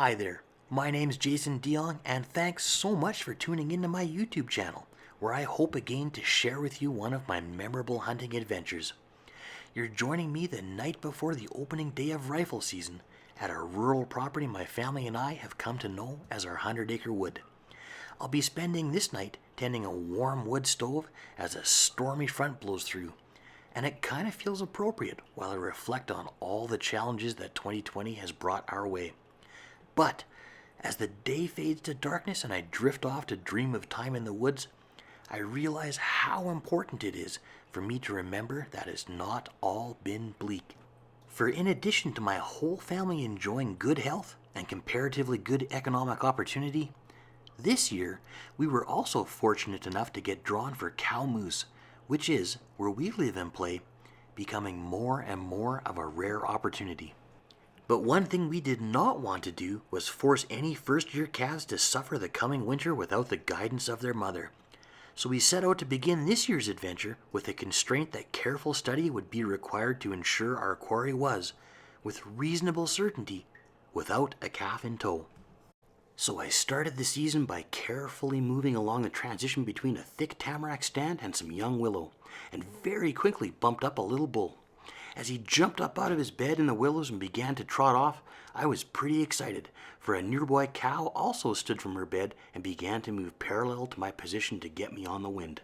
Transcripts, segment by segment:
Hi there, my name's Jason DeYoung, and thanks so much for tuning into my YouTube channel, where I hope again to share with you one of my memorable hunting adventures. You're joining me the night before the opening day of rifle season at a rural property my family and I have come to know as our 100-acre wood. I'll be spending this night tending a warm wood stove as a stormy front blows through, and it kind of feels appropriate while I reflect on all the challenges that 2020 has brought our way. But as the day fades to darkness and I drift off to dream of time in the woods, I realize how important it is for me to remember that it's not all been bleak. For in addition to my whole family enjoying good health and comparatively good economic opportunity, this year we were also fortunate enough to get drawn for cow moose, which is, where we live and play, becoming more and more of a rare opportunity. But one thing we did not want to do was force any first-year calves to suffer the coming winter without the guidance of their mother. So we set out to begin this year's adventure with a constraint that careful study would be required to ensure our quarry was, with reasonable certainty, without a calf in tow. So I started the season by carefully moving along the transition between a thick tamarack stand and some young willow, and very quickly bumped up a little bull. As he jumped up out of his bed in the willows and began to trot off, I was pretty excited, for a nearby cow also stood from her bed and began to move parallel to my position to get me on the wind.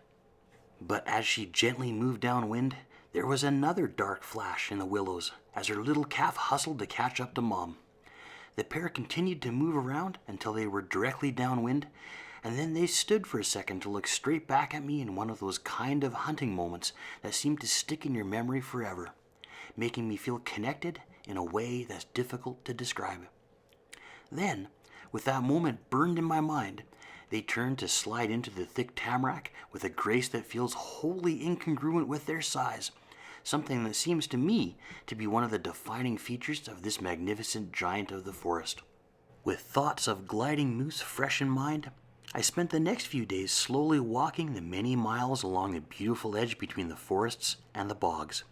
But as she gently moved downwind, there was another dark flash in the willows as her little calf hustled to catch up to Mom. The pair continued to move around until they were directly downwind, and then they stood for a second to look straight back at me in one of those kind of hunting moments that seem to stick in your memory forever, making me feel connected in a way that's difficult to describe. Then, with that moment burned in my mind, they turned to slide into the thick tamarack with a grace that feels wholly incongruent with their size, something that seems to me to be one of the defining features of this magnificent giant of the forest. With thoughts of gliding moose fresh in mind, I spent the next few days slowly walking the many miles along the beautiful edge between the forests and the bogs.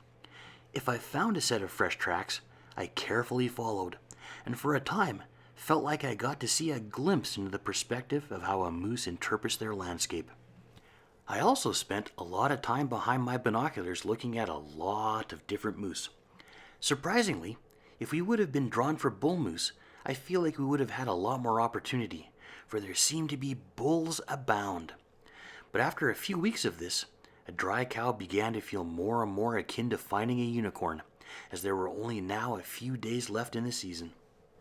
If I found a set of fresh tracks, I carefully followed, and for a time felt like I got to see a glimpse into the perspective of how a moose interprets their landscape. I also spent a lot of time behind my binoculars looking at a lot of different moose. Surprisingly, if we would have been drawn for bull moose, I feel like we would have had a lot more opportunity, for there seemed to be bulls abound. But after a few weeks of this, a dry cow began to feel more and more akin to finding a unicorn, as there were only now a few days left in the season.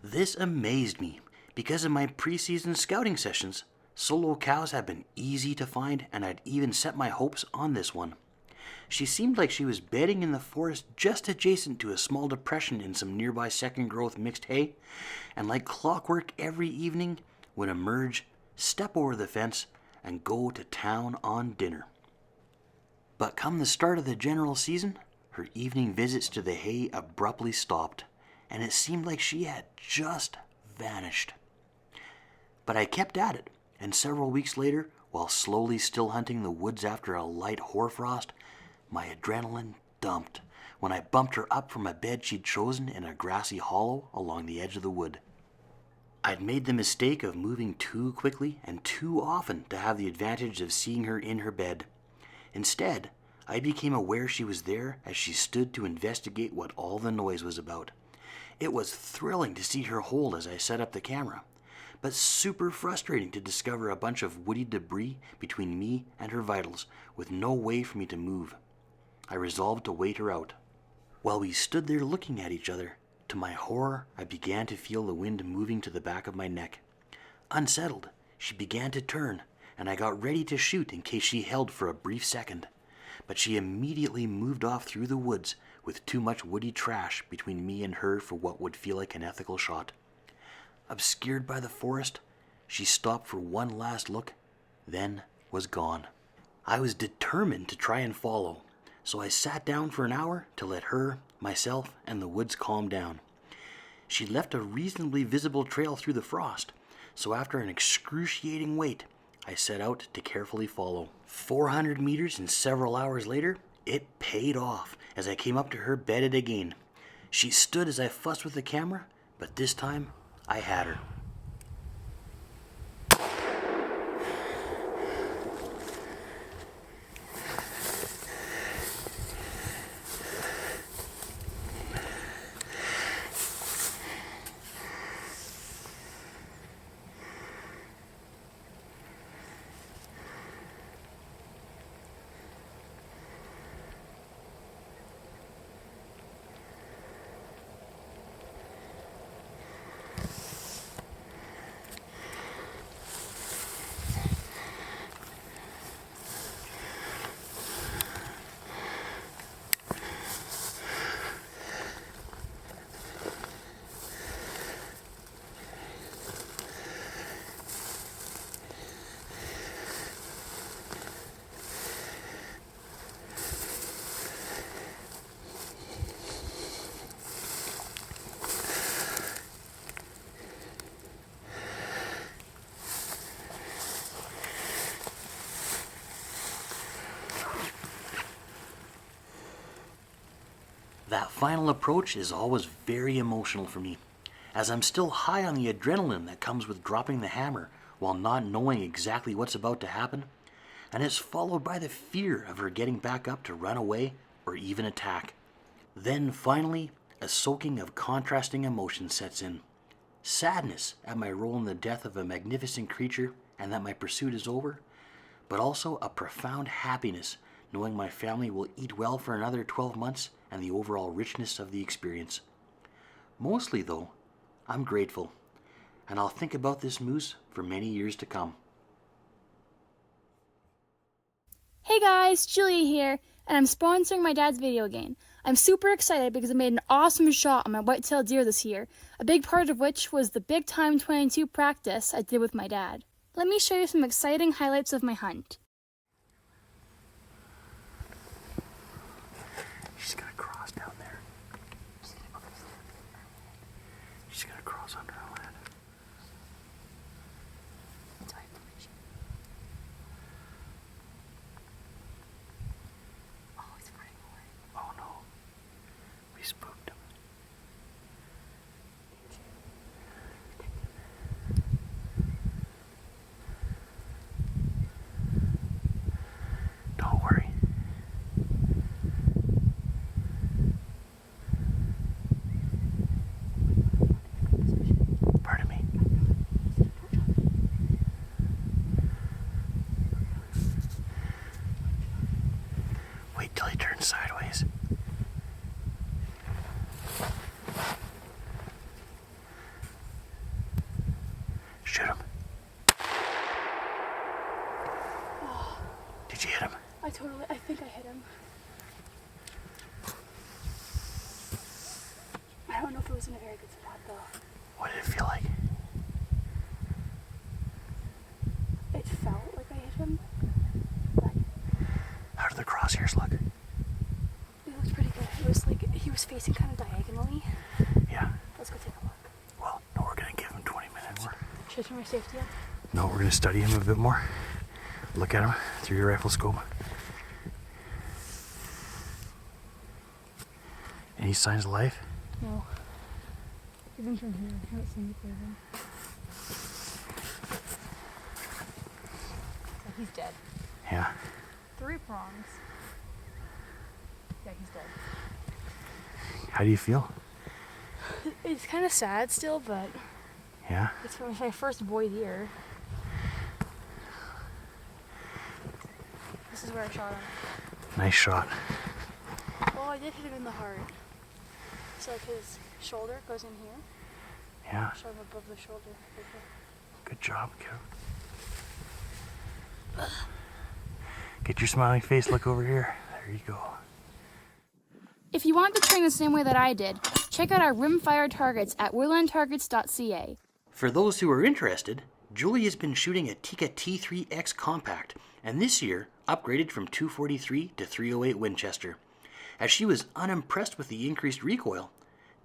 This amazed me, because in my preseason scouting sessions, solo cows had been easy to find, and I'd even set my hopes on this one. She seemed like she was bedding in the forest just adjacent to a small depression in some nearby second-growth mixed hay, and like clockwork every evening would emerge, step over the fence, and go to town on dinner. But come the start of the general season, her evening visits to the hay abruptly stopped, and it seemed like she had just vanished. But I kept at it, and several weeks later, while slowly still hunting the woods after a light hoarfrost, my adrenaline dumped when I bumped her up from a bed she'd chosen in a grassy hollow along the edge of the wood. I'd made the mistake of moving too quickly and too often to have the advantage of seeing her in her bed. Instead, I became aware she was there as she stood to investigate what all the noise was about. It was thrilling to see her hold as I set up the camera, but super frustrating to discover a bunch of woody debris between me and her vitals with no way for me to move. I resolved to wait her out. While we stood there looking at each other, to my horror, I began to feel the wind moving to the back of my neck. Unsettled, she began to turn, and I got ready to shoot in case she held for a brief second. But she immediately moved off through the woods with too much woody trash between me and her for what would feel like an ethical shot. Obscured by the forest, she stopped for one last look, then was gone. I was determined to try and follow, so I sat down for an hour to let her, myself, and the woods calm down. She left a reasonably visible trail through the frost, so after an excruciating wait, I set out to carefully follow. 400 meters and several hours later, it paid off as I came up to her bedded again. She stood as I fussed with the camera, but this time I had her. That final approach is always very emotional for me, as I'm still high on the adrenaline that comes with dropping the hammer while not knowing exactly what's about to happen, and it's followed by the fear of her getting back up to run away or even attack. Then finally, a soaking of contrasting emotions sets in. Sadness at my role in the death of a magnificent creature and that my pursuit is over, but also a profound happiness knowing my family will eat well for another 12 months and the overall richness of the experience. Mostly, though, I'm grateful, and I'll think about this moose for many years to come. Hey guys, Julia here, and I'm sponsoring my dad's video game. I'm super excited because I made an awesome shot on my white-tailed deer this year, a big part of which was the big time 22 practice I did with my dad. Let me show you some exciting highlights of my hunt. She's gonna cross down there. She's gonna cross under our land. Oh, he's running away. Oh no. We spooked him. Don't worry. Pardon me. Wait till he turns sideways. Shoot him. Did you hit him? I think I hit him. I don't know if it was in a very good spot though. What did it feel like? It felt like I hit him, but How do the crosshairs look? it looked pretty good. It was like he was facing kind of diagonally. Yeah. Let's go take a look. Well, no, we're gonna give him 20 minutes. Should I turn my safety on? No, we're gonna study him a bit more. Look at him through your rifle scope. Any signs of life? No. Even from here, I haven't seen the him. So he's dead. Yeah. 3 prongs. Yeah, he's dead. How do you feel? It's kind of sad still, but Yeah? it's my first boy deer. This is where I shot him. Nice shot. Well, I did hit him in the heart. So like his shoulder goes in here. Yeah. Shot him above the shoulder. Right here. Good job, kid. Get your smiling face, look over here. There you go. If you want to train the same way that I did, check out our rimfire targets at win94.ca. For those who are interested, Julie has been shooting a Tikka T3X compact, and this year upgraded from 243 to 308 Winchester. As she was unimpressed with the increased recoil,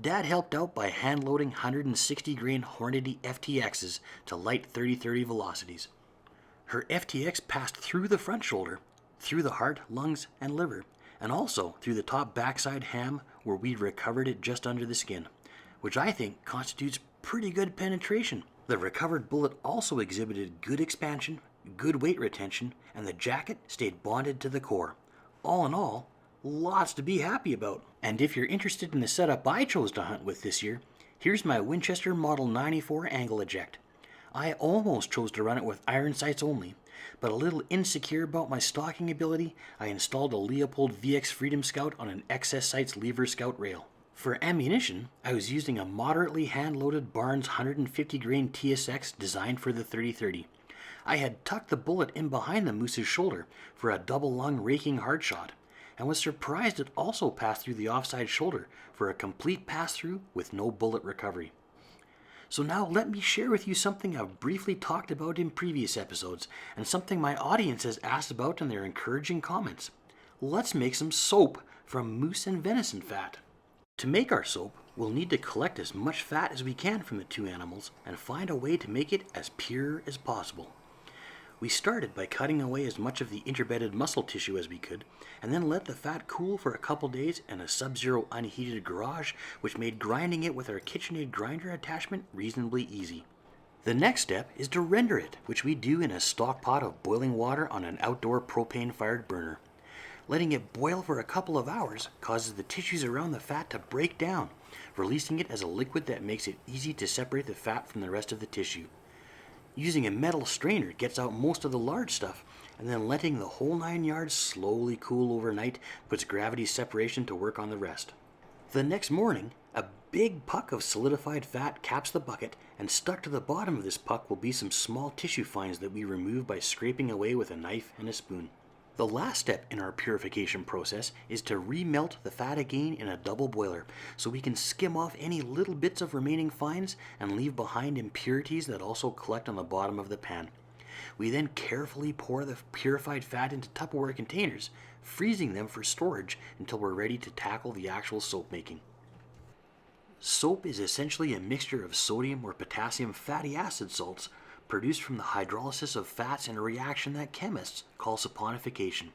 Dad helped out by hand-loading 160 grain Hornady FTXs to light 30-30 velocities. Her FTX passed through the front shoulder, through the heart, lungs, and liver, and also through the top backside ham where we'd recovered it just under the skin, which I think constitutes pretty good penetration. The recovered bullet also exhibited good expansion, good weight retention, and the jacket stayed bonded to the core. All in all, lots to be happy about. And if you're interested in the setup I chose to hunt with this year, here's my Winchester Model 94 angle eject. I almost chose to run it with iron sights only, but a little insecure about my stalking ability, I installed a Leopold VX Freedom Scout on an XS Sights lever scout rail. For ammunition, I was using a moderately hand-loaded Barnes 150 grain TSX designed for the 30-30. I had tucked the bullet in behind the moose's shoulder for a double lung raking hard shot, and was surprised it also passed through the offside shoulder for a complete pass-through with no bullet recovery. So now let me share with you something I've briefly talked about in previous episodes, and something my audience has asked about in their encouraging comments. Let's make some soap from moose and venison fat. To make our soap, we'll need to collect as much fat as we can from the two animals and find a way to make it as pure as possible. We started by cutting away as much of the interbedded muscle tissue as we could, and then let the fat cool for a couple days in a sub-zero unheated garage, which made grinding it with our KitchenAid grinder attachment reasonably easy. The next step is to render it, which we do in a stock pot of boiling water on an outdoor propane-fired burner. Letting it boil for a couple of hours causes the tissues around the fat to break down, releasing it as a liquid that makes it easy to separate the fat from the rest of the tissue. Using a metal strainer gets out most of the large stuff, and then letting the whole 9 yards slowly cool overnight puts gravity separation to work on the rest. The next morning, a big puck of solidified fat caps the bucket, and stuck to the bottom of this puck will be some small tissue fines that we remove by scraping away with a knife and a spoon. The last step in our purification process is to remelt the fat again in a double boiler so we can skim off any little bits of remaining fines and leave behind impurities that also collect on the bottom of the pan. We then carefully pour the purified fat into Tupperware containers, freezing them for storage until we're ready to tackle the actual soap making. Soap is essentially a mixture of sodium or potassium fatty acid salts produced from the hydrolysis of fats in a reaction that chemists call saponification.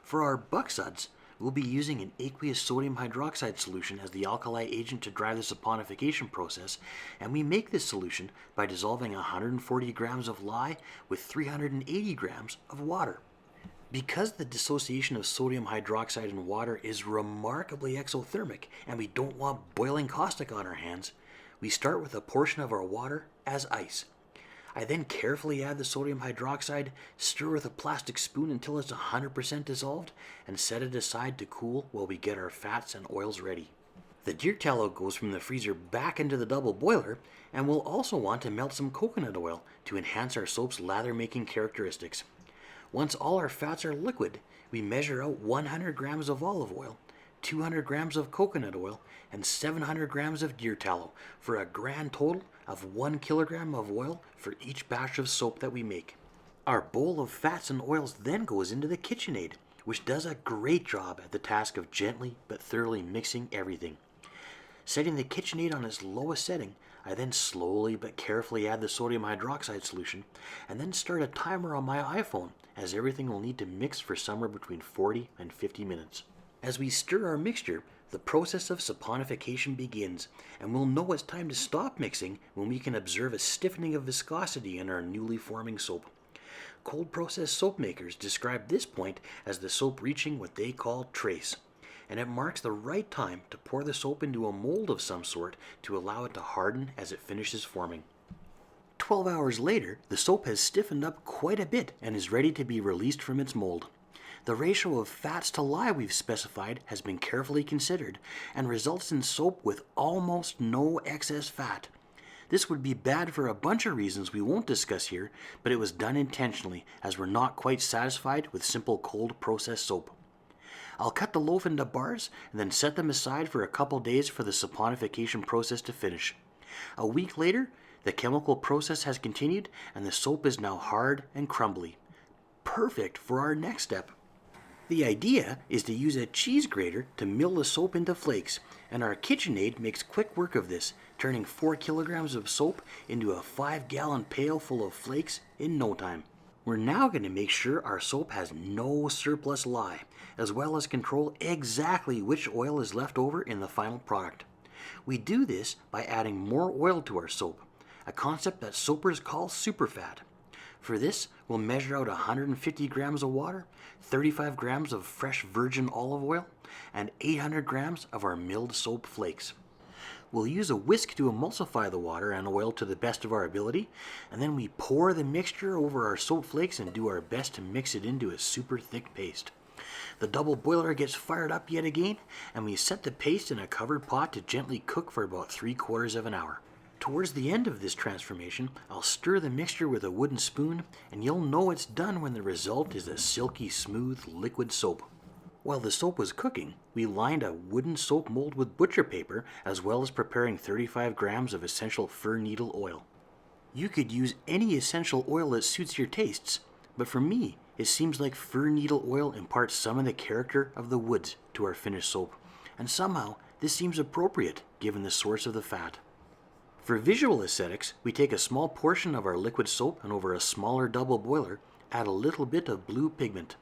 For our buck suds, we'll be using an aqueous sodium hydroxide solution as the alkali agent to drive the saponification process, and we make this solution by dissolving 140 grams of lye with 380 grams of water. Because the dissociation of sodium hydroxide in water is remarkably exothermic and we don't want boiling caustic on our hands, we start with a portion of our water as ice. I then carefully add the sodium hydroxide, stir with a plastic spoon until it's 100% dissolved, and set it aside to cool while we get our fats and oils ready. The deer tallow goes from the freezer back into the double boiler, and we'll also want to melt some coconut oil to enhance our soap's lather-making characteristics. Once all our fats are liquid, we measure out 100 grams of olive oil, 200 grams of coconut oil, and 700 grams of deer tallow for a grand total of 1 kilogram of oil for each batch of soap that we make. Our bowl of fats and oils then goes into the KitchenAid, which does a great job at the task of gently but thoroughly mixing everything. Setting the KitchenAid on its lowest setting, I then slowly but carefully add the sodium hydroxide solution, and then start a timer on my iPhone, as everything will need to mix for somewhere between 40 and 50 minutes. As we stir our mixture, the process of saponification begins, and we'll know it's time to stop mixing when we can observe a stiffening of viscosity in our newly forming soap. Cold process soap makers describe this point as the soap reaching what they call trace, and it marks the right time to pour the soap into a mold of some sort to allow it to harden as it finishes forming. 12 hours later, the soap has stiffened up quite a bit and is ready to be released from its mold. The ratio of fats to lye we've specified has been carefully considered and results in soap with almost no excess fat. This would be bad for a bunch of reasons we won't discuss here, but it was done intentionally as we're not quite satisfied with simple cold process soap. I'll cut the loaf into bars and then set them aside for a couple days for the saponification process to finish. A week later, the chemical process has continued and the soap is now hard and crumbly. Perfect for our next step. The idea is to use a cheese grater to mill the soap into flakes, and our KitchenAid makes quick work of this, turning 4 kilograms of soap into a 5-gallon pail full of flakes in no time. We're now going to make sure our soap has no surplus lye, as well as control exactly which oil is left over in the final product. We do this by adding more oil to our soap, a concept that soapers call superfat. For this, we'll measure out 150 grams of water, 35 grams of fresh virgin olive oil, and 800 grams of our milled soap flakes. We'll use a whisk to emulsify the water and oil to the best of our ability, and then we pour the mixture over our soap flakes and do our best to mix it into a super thick paste. The double boiler gets fired up yet again, and we set the paste in a covered pot to gently cook for about 3/4 of an hour. Towards the end of this transformation, I'll stir the mixture with a wooden spoon, and you'll know it's done when the result is a silky smooth liquid soap. While the soap was cooking, we lined a wooden soap mold with butcher paper, as well as preparing 35 grams of essential fir needle oil. You could use any essential oil that suits your tastes, but for me, it seems like fir needle oil imparts some of the character of the woods to our finished soap, and somehow this seems appropriate given the source of the fat. For visual aesthetics, we take a small portion of our liquid soap and over a smaller double boiler, add a little bit of blue pigment.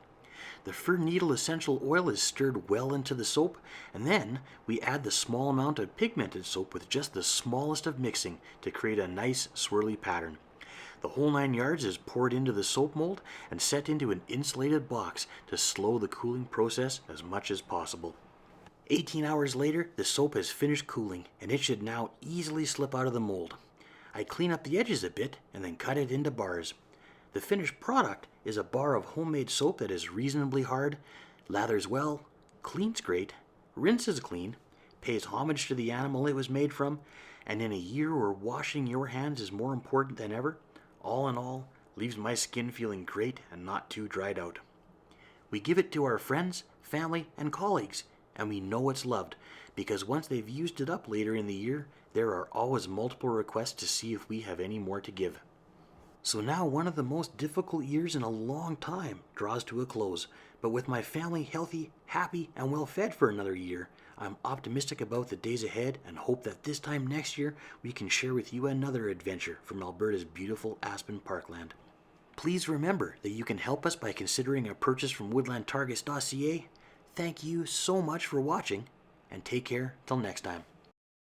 The fir needle essential oil is stirred well into the soap, and then we add the small amount of pigmented soap with just the smallest of mixing to create a nice swirly pattern. The whole 9 yards is poured into the soap mold and set into an insulated box to slow the cooling process as much as possible. 18 hours later, the soap has finished cooling and it should now easily slip out of the mold. I clean up the edges a bit and then cut it into bars. The finished product is a bar of homemade soap that is reasonably hard, lathers well, cleans great, rinses clean, pays homage to the animal it was made from, and in a year where washing your hands is more important than ever, all in all, leaves my skin feeling great and not too dried out. We give it to our friends, family, and colleagues, and we know it's loved, because once they've used it up later in the year, there are always multiple requests to see if we have any more to give. So now one of the most difficult years in a long time draws to a close, but with my family healthy, happy, and well fed for another year, I'm optimistic about the days ahead and hope that this time next year we can share with you another adventure from Alberta's beautiful Aspen Parkland. Please remember that you can help us by considering a purchase from woodlandtargets.ca. Thank you so much for watching, and take care till next time.